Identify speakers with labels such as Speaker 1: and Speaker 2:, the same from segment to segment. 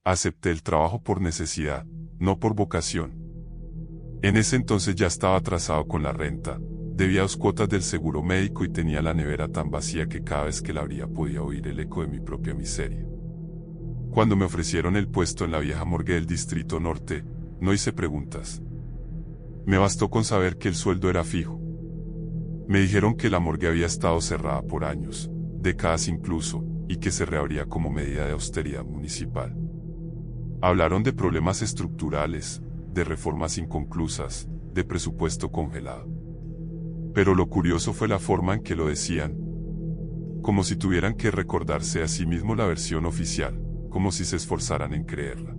Speaker 1: Acepté el trabajo por necesidad, no por vocación. En ese entonces ya estaba atrasado con la renta, debía 2 cuotas del seguro médico y tenía la nevera tan vacía que cada vez que la abría podía oír el eco de mi propia miseria. Cuando me ofrecieron el puesto en la vieja morgue del Distrito Norte, no hice preguntas. Me bastó con saber que el sueldo era fijo. Me dijeron que la morgue había estado cerrada por años, décadas incluso, y que se reabría como medida de austeridad municipal. Hablaron de problemas estructurales, de reformas inconclusas, de presupuesto congelado. Pero lo curioso fue la forma en que lo decían, como si tuvieran que recordarse a sí mismo la versión oficial, como si se esforzaran en creerla.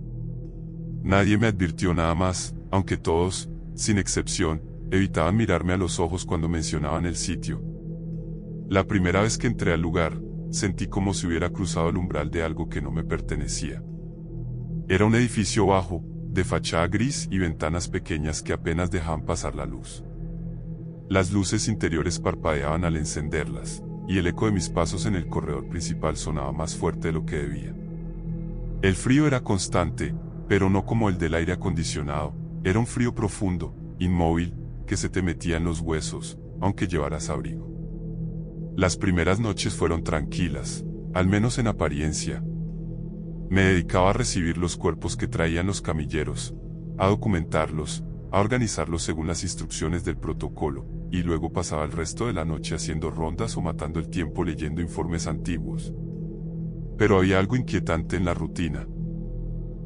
Speaker 1: Nadie me advirtió nada más, aunque todos, sin excepción, evitaban mirarme a los ojos cuando mencionaban el sitio. La primera vez que entré al lugar, sentí como si hubiera cruzado el umbral de algo que no me pertenecía. Era un edificio bajo, de fachada gris y ventanas pequeñas que apenas dejaban pasar la luz. Las luces interiores parpadeaban al encenderlas, y el eco de mis pasos en el corredor principal sonaba más fuerte de lo que debía. El frío era constante, pero no como el del aire acondicionado, era un frío profundo, inmóvil, que se te metía en los huesos, aunque llevaras abrigo. Las primeras noches fueron tranquilas, al menos en apariencia. Me dedicaba a recibir los cuerpos que traían los camilleros, a documentarlos, a organizarlos según las instrucciones del protocolo, y luego pasaba el resto de la noche haciendo rondas o matando el tiempo leyendo informes antiguos. Pero había algo inquietante en la rutina.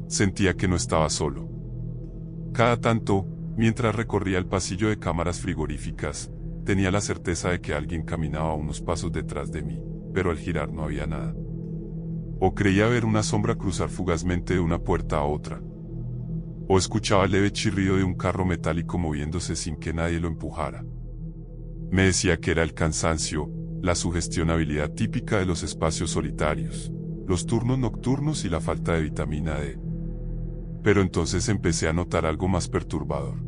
Speaker 1: Sentía que no estaba solo. Cada tanto, mientras recorría el pasillo de cámaras frigoríficas, tenía la certeza de que alguien caminaba unos pasos detrás de mí, pero al girar no había nada. O creía ver una sombra cruzar fugazmente de una puerta a otra. O escuchaba el leve chirrido de un carro metálico moviéndose sin que nadie lo empujara. Me decía que era el cansancio, la sugestionabilidad típica de los espacios solitarios, los turnos nocturnos y la falta de vitamina D. Pero entonces empecé a notar algo más perturbador.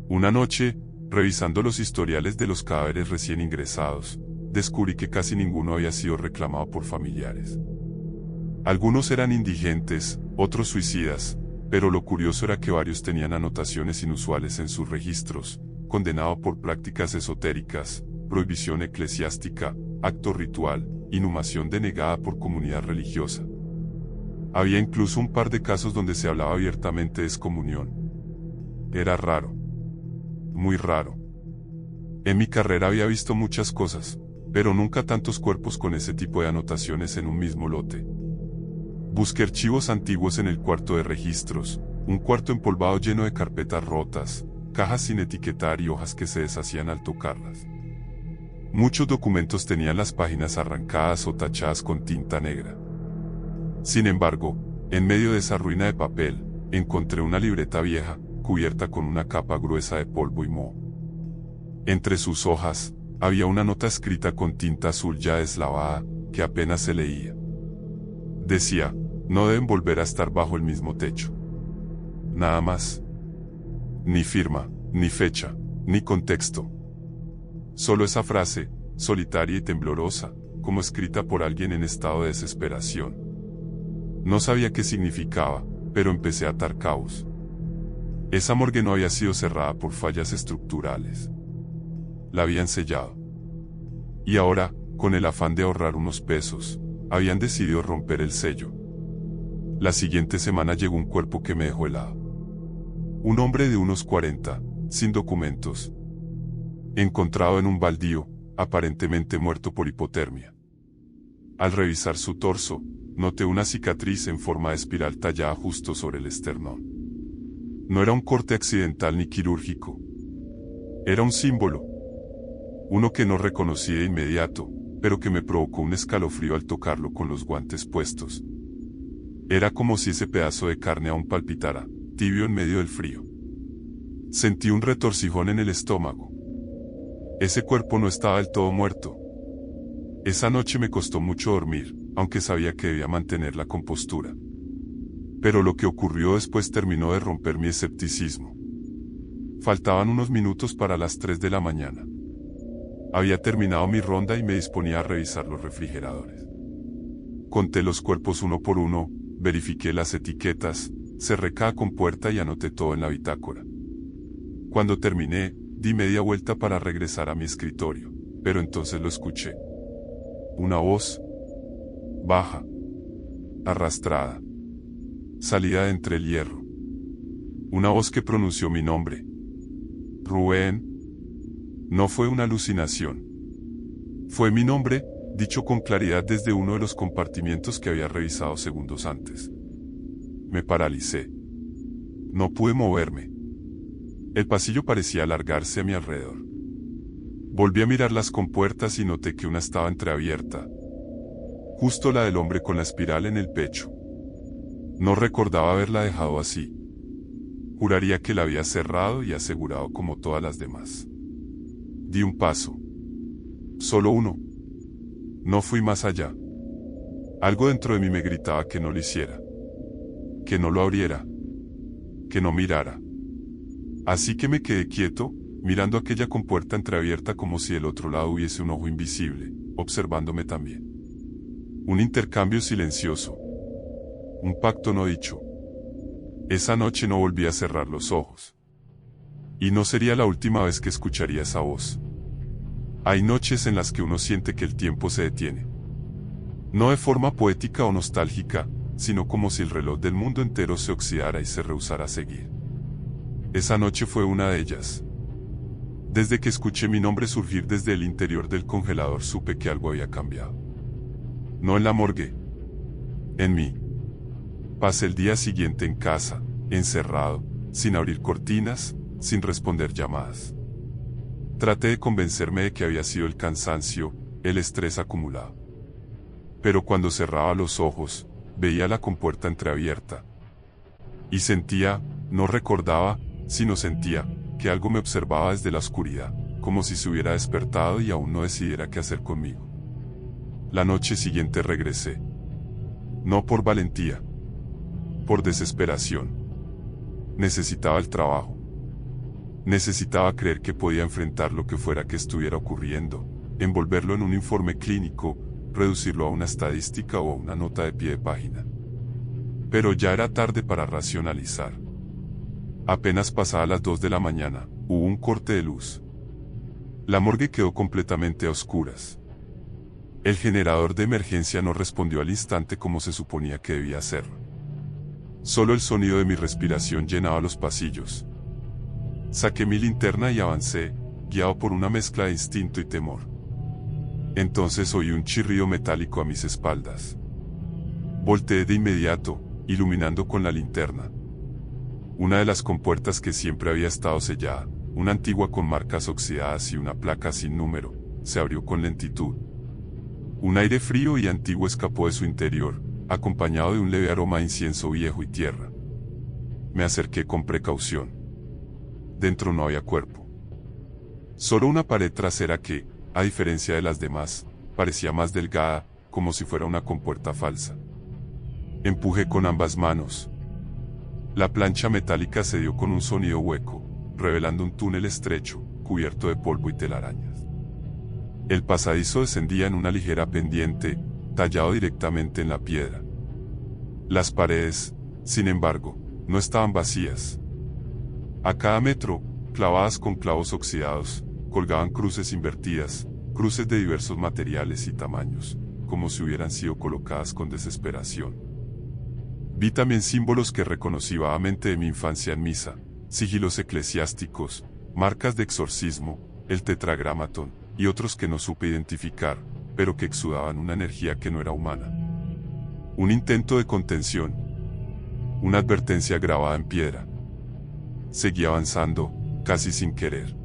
Speaker 1: Una noche, revisando los historiales de los cadáveres recién ingresados, descubrí que casi ninguno había sido reclamado por familiares. Algunos eran indigentes, otros suicidas, pero lo curioso era que varios tenían anotaciones inusuales en sus registros: condenado por prácticas esotéricas, prohibición eclesiástica, acto ritual, inhumación denegada por comunidad religiosa. Había incluso un par de casos donde se hablaba abiertamente de excomunión. Era raro. Muy raro. En mi carrera había visto muchas cosas, pero nunca tantos cuerpos con ese tipo de anotaciones en un mismo lote. Busqué archivos antiguos en el cuarto de registros, un cuarto empolvado lleno de carpetas rotas, cajas sin etiquetar y hojas que se deshacían al tocarlas. Muchos documentos tenían las páginas arrancadas o tachadas con tinta negra. Sin embargo, en medio de esa ruina de papel, encontré una libreta vieja, cubierta con una capa gruesa de polvo y moho. Entre sus hojas, había una nota escrita con tinta azul ya deslavada, que apenas se leía. Decía: no deben volver a estar bajo el mismo techo. Nada más. Ni firma, ni fecha, ni contexto. Solo esa frase, solitaria y temblorosa, como escrita por alguien en estado de desesperación. No sabía qué significaba, pero empecé a atar cabos. Esa morgue no había sido cerrada por fallas estructurales. La habían sellado. Y ahora, con el afán de ahorrar unos pesos, habían decidido romper el sello. La siguiente semana llegó un cuerpo que me dejó helado. Un hombre de unos 40, sin documentos. Encontrado en un baldío, aparentemente muerto por hipotermia. Al revisar su torso, noté una cicatriz en forma de espiral tallada justo sobre el esternón. No era un corte accidental ni quirúrgico. Era un símbolo. Uno que no reconocí de inmediato, pero que me provocó un escalofrío al tocarlo con los guantes puestos. Era como si ese pedazo de carne aún palpitara, tibio en medio del frío. Sentí un retorcijón en el estómago. Ese cuerpo no estaba del todo muerto. Esa noche me costó mucho dormir, aunque sabía que debía mantener la compostura. Pero lo que ocurrió después terminó de romper mi escepticismo. Faltaban unos minutos para las 3 de la mañana. Había terminado mi ronda y me disponía a revisar los refrigeradores. Conté los cuerpos uno por uno, verifiqué las etiquetas, cerré cada compuerta y anoté todo en la bitácora. Cuando terminé, di media vuelta para regresar a mi escritorio, pero entonces lo escuché. Una voz, baja, arrastrada, salida de entre el hierro. Una voz que pronunció mi nombre. Rubén. No fue una alucinación. Fue mi nombre, dicho con claridad desde uno de los compartimientos que había revisado segundos antes. Me paralicé. No pude moverme. El pasillo parecía alargarse a mi alrededor. Volví a mirar las compuertas y noté que una estaba entreabierta. Justo la del hombre con la espiral en el pecho. No recordaba haberla dejado así. Juraría que la había cerrado y asegurado como todas las demás. Di un paso. Solo uno. No fui más allá. Algo dentro de mí me gritaba que no lo hiciera. Que no lo abriera. Que no mirara. Así que me quedé quieto, mirando aquella compuerta entreabierta como si del otro lado hubiese un ojo invisible, observándome también. Un intercambio silencioso. Un pacto no dicho. Esa noche no volví a cerrar los ojos. Y no sería la última vez que escucharía esa voz. Hay noches en las que uno siente que el tiempo se detiene. No de forma poética o nostálgica, sino como si el reloj del mundo entero se oxidara y se rehusara a seguir. Esa noche fue una de ellas. Desde que escuché mi nombre surgir desde el interior del congelador supe que algo había cambiado. No en la morgue. En mí. Pasé el día siguiente en casa, encerrado, sin abrir cortinas, sin responder llamadas. Traté de convencerme de que había sido el cansancio, el estrés acumulado. Pero cuando cerraba los ojos, veía la compuerta entreabierta. Y sentía, no recordaba, sino sentía, que algo me observaba desde la oscuridad, como si se hubiera despertado y aún no decidiera qué hacer conmigo. La noche siguiente regresé. No por valentía. Por desesperación. Necesitaba el trabajo. Necesitaba creer que podía enfrentar lo que fuera que estuviera ocurriendo, envolverlo en un informe clínico, reducirlo a una estadística o a una nota de pie de página. Pero ya era tarde para racionalizar. Apenas pasadas las 2 de la mañana, hubo un corte de luz. La morgue quedó completamente a oscuras. El generador de emergencia no respondió al instante como se suponía que debía hacerlo. Solo el sonido de mi respiración llenaba los pasillos. Saqué mi linterna y avancé, guiado por una mezcla de instinto y temor. Entonces oí un chirrido metálico a mis espaldas. Volteé de inmediato, iluminando con la linterna. Una de las compuertas que siempre había estado sellada, una antigua con marcas oxidadas y una placa sin número, se abrió con lentitud. Un aire frío y antiguo escapó de su interior, acompañado de un leve aroma a incienso viejo y tierra. Me acerqué con precaución. Dentro no había cuerpo. Solo una pared trasera que, a diferencia de las demás, parecía más delgada, como si fuera una compuerta falsa. Empujé con ambas manos. La plancha metálica se dio con un sonido hueco, revelando un túnel estrecho, cubierto de polvo y telarañas. El pasadizo descendía en una ligera pendiente, tallado directamente en la piedra. Las paredes, sin embargo, no estaban vacías. A cada metro, clavadas con clavos oxidados, colgaban cruces invertidas, cruces de diversos materiales y tamaños, como si hubieran sido colocadas con desesperación. Vi también símbolos que reconocí vagamente de mi infancia en misa, sigilos eclesiásticos, marcas de exorcismo, el tetragramatón, y otros que no supe identificar, pero que exudaban una energía que no era humana. Un intento de contención. Una advertencia grabada en piedra. Seguí avanzando, casi sin querer.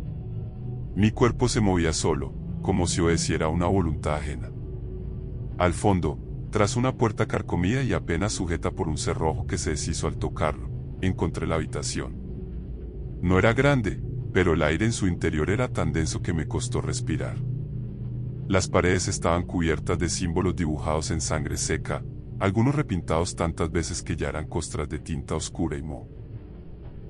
Speaker 1: Mi cuerpo se movía solo, como si obedeciera a una voluntad ajena. Al fondo, tras una puerta carcomida y apenas sujeta por un cerrojo que se deshizo al tocarlo, encontré la habitación. No era grande, pero el aire en su interior era tan denso que me costó respirar. Las paredes estaban cubiertas de símbolos dibujados en sangre seca, algunos repintados tantas veces que ya eran costras de tinta oscura y moho.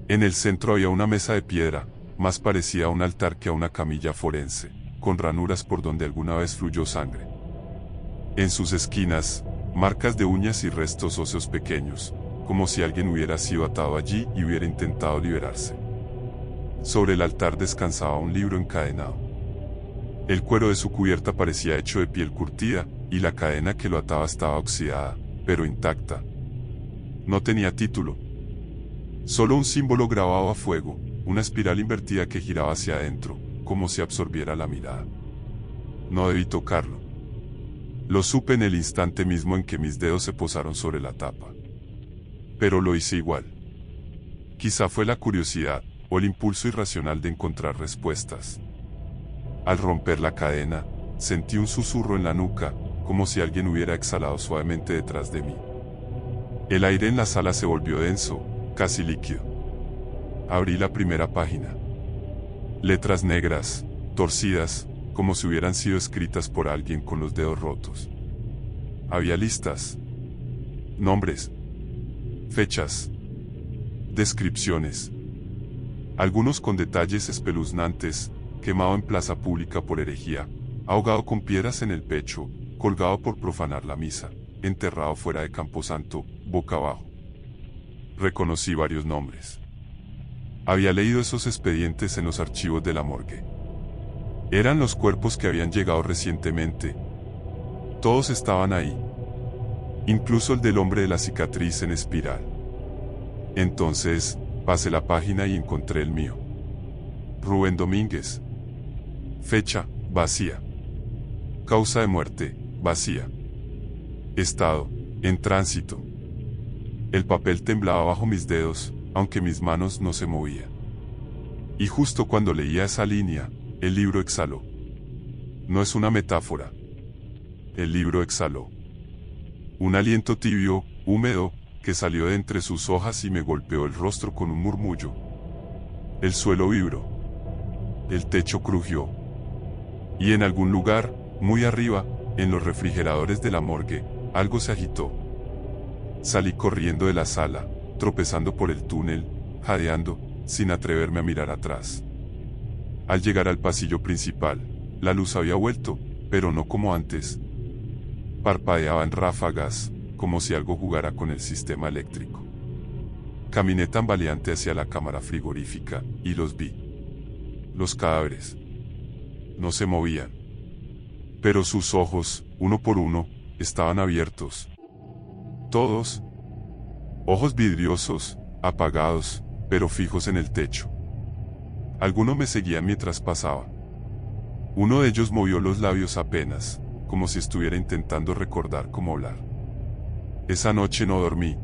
Speaker 1: En el centro había una mesa de piedra, más parecida a un altar que a una camilla forense, con ranuras por donde alguna vez fluyó sangre. En sus esquinas, marcas de uñas y restos óseos pequeños, como si alguien hubiera sido atado allí y hubiera intentado liberarse. Sobre el altar descansaba un libro encadenado. El cuero de su cubierta parecía hecho de piel curtida, y la cadena que lo ataba estaba oxidada, pero intacta. No tenía título. Solo un símbolo grabado a fuego, una espiral invertida que giraba hacia adentro, como si absorbiera la mirada. No debí tocarlo. Lo supe en el instante mismo en que mis dedos se posaron sobre la tapa. Pero lo hice igual. Quizá fue la curiosidad, o el impulso irracional de encontrar respuestas. Al romper la cadena, sentí un susurro en la nuca, como si alguien hubiera exhalado suavemente detrás de mí. El aire en la sala se volvió denso, casi líquido. Abrí la primera página. Letras negras, torcidas, como si hubieran sido escritas por alguien con los dedos rotos. Había listas, nombres, fechas, descripciones, algunos con detalles espeluznantes: quemado en plaza pública por herejía, ahogado con piedras en el pecho, colgado por profanar la misa, enterrado fuera de Camposanto, boca abajo. Reconocí varios nombres. Había leído esos expedientes en los archivos de la morgue. Eran los cuerpos que habían llegado recientemente. Todos estaban ahí. Incluso el del hombre de la cicatriz en espiral. Entonces, pasé la página y encontré el mío. Rubén Domínguez. Fecha, vacía. Causa de muerte, vacía. Estado, en tránsito. El papel temblaba bajo mis dedos, aunque mis manos no se movían. Y justo cuando leía esa línea, el libro exhaló. No es una metáfora. El libro exhaló. Un aliento tibio, húmedo, que salió de entre sus hojas y me golpeó el rostro con un murmullo. El suelo vibró. El techo crujió. Y en algún lugar, muy arriba, en los refrigeradores de la morgue, algo se agitó. Salí corriendo de la sala, tropezando por el túnel, jadeando, sin atreverme a mirar atrás. Al llegar al pasillo principal, la luz había vuelto, pero no como antes. Parpadeaba en ráfagas, como si algo jugara con el sistema eléctrico. Caminé tambaleante hacia la cámara frigorífica, y los vi. Los cadáveres. No se movían. Pero sus ojos, uno por uno, estaban abiertos. Todos. Ojos vidriosos, apagados, pero fijos en el techo. Algunos me seguían mientras pasaba. Uno de ellos movió los labios apenas, como si estuviera intentando recordar cómo hablar. Esa noche no dormí.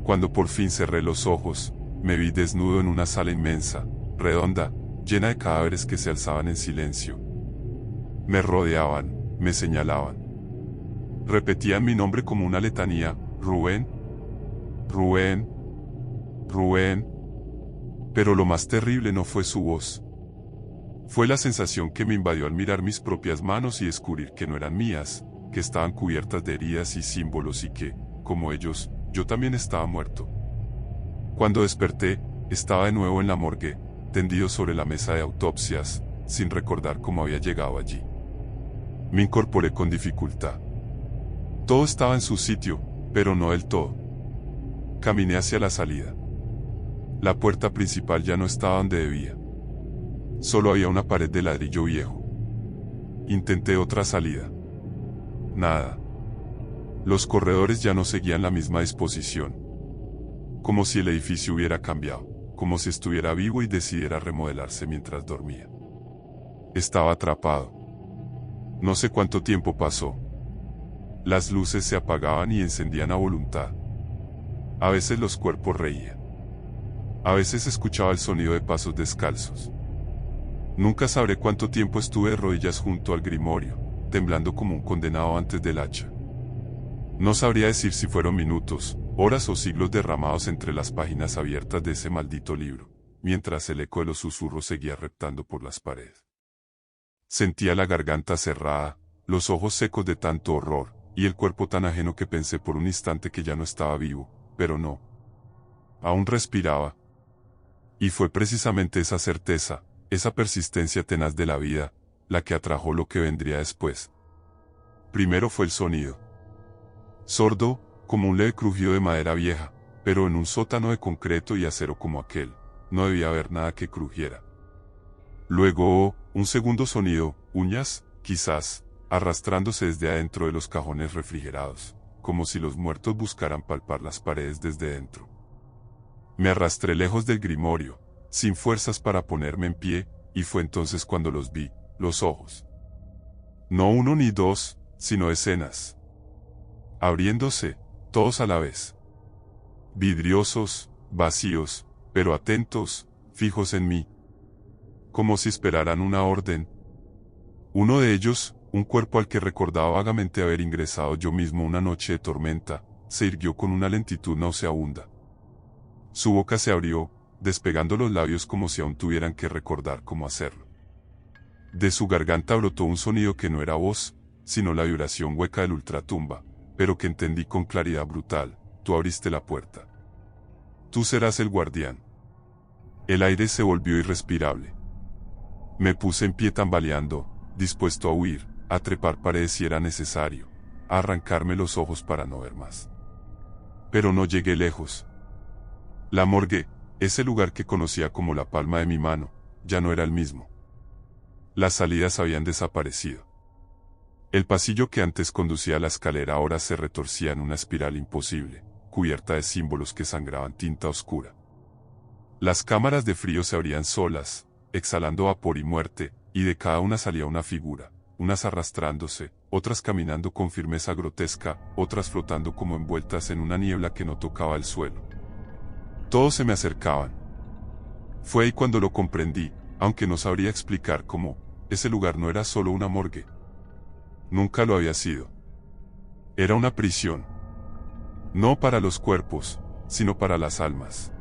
Speaker 1: Cuando por fin cerré los ojos, me vi desnudo en una sala inmensa, redonda, llena de cadáveres que se alzaban en silencio. Me rodeaban, me señalaban. Repetían mi nombre como una letanía: Rubén, Rubén, Rubén. Pero lo más terrible no fue su voz. Fue la sensación que me invadió al mirar mis propias manos y descubrir que no eran mías, que estaban cubiertas de heridas y símbolos y que, como ellos, yo también estaba muerto. Cuando desperté, estaba de nuevo en la morgue, tendido sobre la mesa de autopsias, sin recordar cómo había llegado allí. Me incorporé con dificultad. Todo estaba en su sitio, pero no del todo. Caminé hacia la salida. La puerta principal ya no estaba donde debía. Solo había una pared de ladrillo viejo. Intenté otra salida. Nada. Los corredores ya no seguían la misma disposición. Como si el edificio hubiera cambiado, como si estuviera vivo y decidiera remodelarse mientras dormía. Estaba atrapado. No sé cuánto tiempo pasó. Las luces se apagaban y encendían a voluntad. A veces los cuerpos reían. A veces escuchaba el sonido de pasos descalzos. Nunca sabré cuánto tiempo estuve de rodillas junto al grimorio, temblando como un condenado antes del hacha. No sabría decir si fueron minutos, horas o siglos derramados entre las páginas abiertas de ese maldito libro, mientras el eco de los susurros seguía reptando por las paredes. Sentía la garganta cerrada, los ojos secos de tanto horror, y el cuerpo tan ajeno que pensé por un instante que ya no estaba vivo, pero no. Aún respiraba. Y fue precisamente esa certeza, esa persistencia tenaz de la vida, la que atrajo lo que vendría después. Primero fue el sonido. sordo, como un leve crujido de madera vieja, pero en un sótano de concreto y acero como aquel, no debía haber nada que crujiera. Luego, un segundo sonido, uñas, quizás, arrastrándose desde adentro de los cajones refrigerados, como si los muertos buscaran palpar las paredes desde dentro. Me arrastré lejos del grimorio, sin fuerzas para ponerme en pie, y fue entonces cuando los vi, los ojos. No uno ni dos, sino decenas. Abriéndose, todos a la vez. Vidriosos, vacíos, pero atentos, fijos en mí. Como si esperaran una orden. Uno de ellos, un cuerpo al que recordaba vagamente haber ingresado yo mismo una noche de tormenta, se irguió con una lentitud nauseabunda. Su boca se abrió, despegando los labios como si aún tuvieran que recordar cómo hacerlo. De su garganta brotó un sonido que no era voz, sino la vibración hueca del ultratumba, pero que entendí con claridad brutal: tú abriste la puerta. Tú serás el guardián. El aire se volvió irrespirable. Me puse en pie tambaleando, dispuesto a huir, a trepar paredes si era necesario, a arrancarme los ojos para no ver más. Pero no llegué lejos. La morgue, ese lugar que conocía como la palma de mi mano, ya no era el mismo. Las salidas habían desaparecido. El pasillo que antes conducía a la escalera ahora se retorcía en una espiral imposible, cubierta de símbolos que sangraban tinta oscura. Las cámaras de frío se abrían solas, exhalando vapor y muerte, y de cada una salía una figura, unas arrastrándose, otras caminando con firmeza grotesca, otras flotando como envueltas en una niebla que no tocaba el suelo. Todos se me acercaban. Fue ahí cuando lo comprendí, aunque no sabría explicar cómo: ese lugar no era solo una morgue. Nunca lo había sido. Era una prisión. No para los cuerpos, sino para las almas.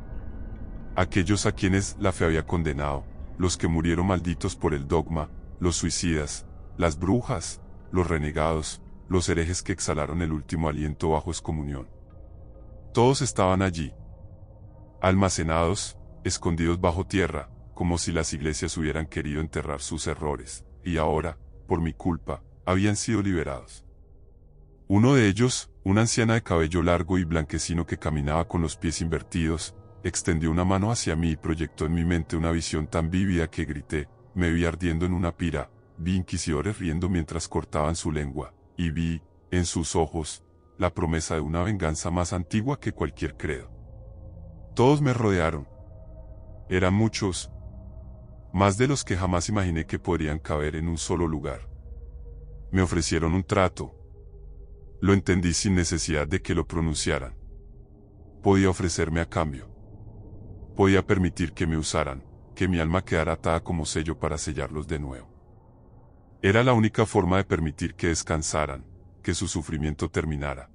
Speaker 1: Aquellos a quienes la fe había condenado, los que murieron malditos por el dogma, los suicidas, las brujas, los renegados, los herejes que exhalaron el último aliento bajo excomunión. Todos estaban allí, almacenados, escondidos bajo tierra, como si las iglesias hubieran querido enterrar sus errores, y ahora, por mi culpa, habían sido liberados. Uno de ellos, una anciana de cabello largo y blanquecino que caminaba con los pies invertidos, extendió una mano hacia mí y proyectó en mi mente una visión tan vívida que grité. Me vi ardiendo en una pira, vi inquisidores riendo mientras cortaban su lengua, y vi, en sus ojos, la promesa de una venganza más antigua que cualquier credo. Todos me rodearon. Eran muchos, más de los que jamás imaginé que podrían caber en un solo lugar. Me ofrecieron un trato. Lo entendí sin necesidad de que lo pronunciaran. Podía ofrecerme a cambio. Podía permitir que me usaran, que mi alma quedara atada como sello para sellarlos de nuevo. Era la única forma de permitir que descansaran, que su sufrimiento terminara.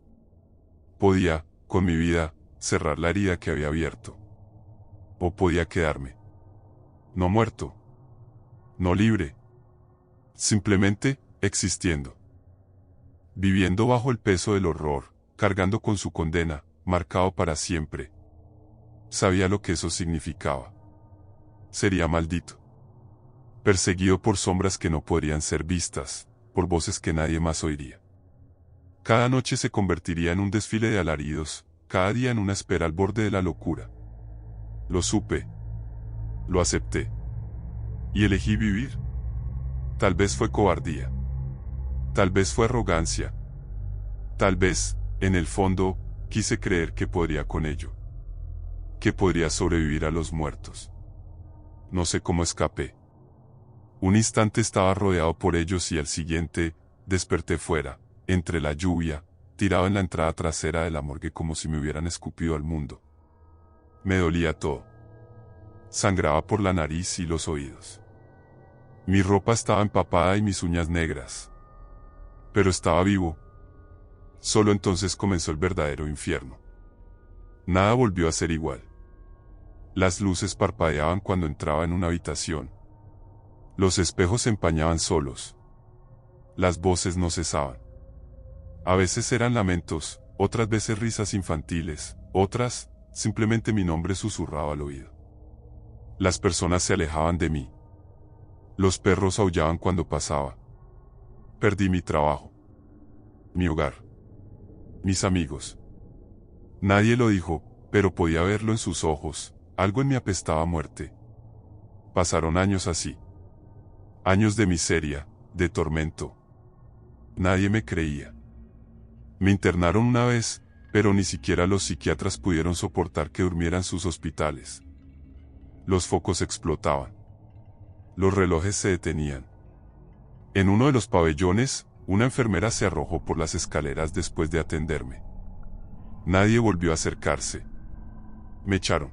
Speaker 1: Podía, con mi vida, cerrar la herida que había abierto. O podía quedarme. No muerto. No libre. Simplemente, existiendo. Viviendo bajo el peso del horror, cargando con su condena, marcado para siempre. Sabía lo que eso significaba. Sería maldito. Perseguido por sombras que no podrían ser vistas, por voces que nadie más oiría. Cada noche se convertiría en un desfile de alaridos, cada día en una espera al borde de la locura. Lo supe. Lo acepté. Y elegí vivir. Tal vez fue cobardía. Tal vez fue arrogancia. Tal vez, en el fondo, quise creer que podría con ello. Que podría sobrevivir a los muertos. No sé cómo escapé. Un instante estaba rodeado por ellos y al siguiente, desperté fuera, entre la lluvia, tirado en la entrada trasera de la morgue como si me hubieran escupido al mundo. Me dolía todo. Sangraba por la nariz y los oídos. Mi ropa estaba empapada y mis uñas negras. Pero estaba vivo. Solo entonces comenzó el verdadero infierno. Nada volvió a ser igual. Las luces parpadeaban cuando entraba en una habitación. Los espejos se empañaban solos. Las voces no cesaban. A veces eran lamentos, otras veces risas infantiles, otras, simplemente mi nombre susurrado al oído. Las personas se alejaban de mí. Los perros aullaban cuando pasaba. Perdí mi trabajo. Mi hogar. Mis amigos. Nadie lo dijo, pero podía verlo en sus ojos, algo en mí apestaba a muerte. Pasaron años así. Años de miseria, de tormento. Nadie me creía. Me internaron una vez, pero ni siquiera los psiquiatras pudieron soportar que durmiera en sus hospitales. Los focos explotaban. Los relojes se detenían. En uno de los pabellones, una enfermera se arrojó por las escaleras después de atenderme. Nadie volvió a acercarse. Me echaron.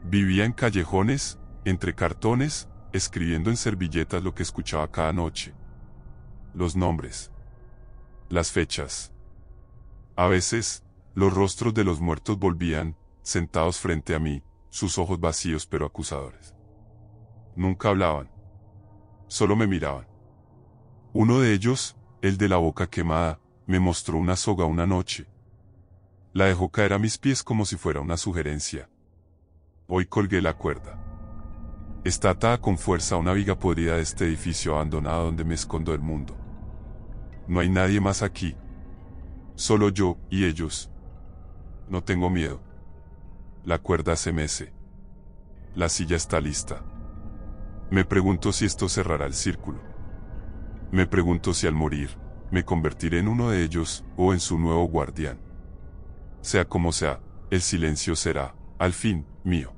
Speaker 1: Vivía en callejones, entre cartones, escribiendo en servilletas lo que escuchaba cada noche. Los nombres. Las fechas. A veces, los rostros de los muertos volvían, sentados frente a mí, sus ojos vacíos pero acusadores. Nunca hablaban. Solo me miraban. Uno de ellos, el de la boca quemada, me mostró una soga una noche. La dejó caer a mis pies como si fuera una sugerencia. Hoy colgué la cuerda. Está atada con fuerza a una viga podrida de este edificio abandonado donde me escondo del mundo. No hay nadie más aquí. Solo yo y ellos. No tengo miedo. La cuerda se mece. La silla está lista. Me pregunto si esto cerrará el círculo. Me pregunto si al morir, me convertiré en uno de ellos o en su nuevo guardián. Sea como sea, el silencio será, al fin, mío.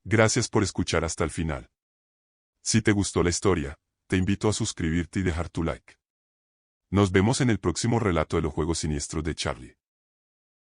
Speaker 1: Gracias por escuchar hasta el final. Si te gustó la historia, te invito a suscribirte y dejar tu like. Nos vemos en el próximo relato de los juegos siniestros de Charlie.